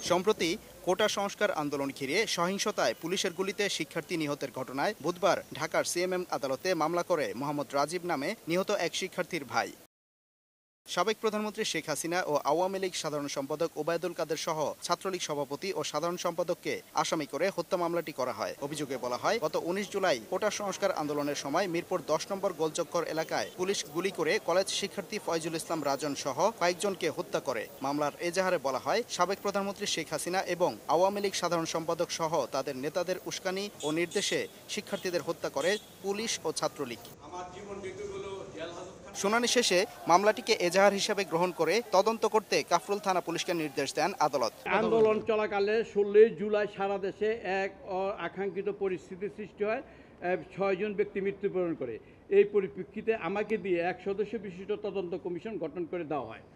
সম্প্রতি কোটা সংস্কার আন্দোলন ঘিরে সহিংসতায় পুলিশের গুলিতে শিক্ষার্থী নিহতের ঘটনায় বুধবার ঢাকার সিএমএম আদালতে মামলা করে মোহাম্মদ রাজীব নামে নিহত এক শিক্ষার্থীর ভাই। সাবেক প্রধানমন্ত্রী শেখ হাসিনা ও আওয়ামী লীগ সাধারণ সম্পাদক ওবায়দুল কাদের সহ ছাত্রলীগ সভাপতি ও সাধারণ সম্পাদককে আসামি করে হত্যা মামলাটি করা হয়। অভিযোগে বলা হয়, গত ১৯ জুলাই কোটা সংস্কার আন্দোলনের সময় মিরপুর ১০ নম্বর গোলচক্কর এলাকায় পুলিশ গুলি করে কলেজ শিক্ষার্থী ফয়জুল ইসলাম রাজন সহ কয়েকজনকে হত্যা করে। মামলার এজাহারে বলা হয়, সাবেক প্রধানমন্ত্রী শেখ হাসিনা এবং আওয়ামী লীগ সাধারণ সম্পাদক সহ তাদের নেতাদের উস্কানি ও নির্দেশে শিক্ষার্থীদের হত্যা করে পুলিশ ও ছাত্রলীগ। শুনানি শেষে মামলাটিকে এজাহার হিসেবে গ্রহণ করে তদন্ত করতে কাফরুল থানা পুলিশকে নির্দেশ দেন আদালত। আন্দোলন চলাকালে ১৬ জুলাই সারা দেশে এক আকাঙ্ক্ষিত পরিস্থিতির সৃষ্টি হয়। ৬ জন ব্যক্তি মৃত্যুবরণ করে। এই পরিপ্রেক্ষিতে আমাকে দিয়ে এক সদস্য বিশিষ্ট তদন্ত কমিশন গঠন করে দেওয়া হয়।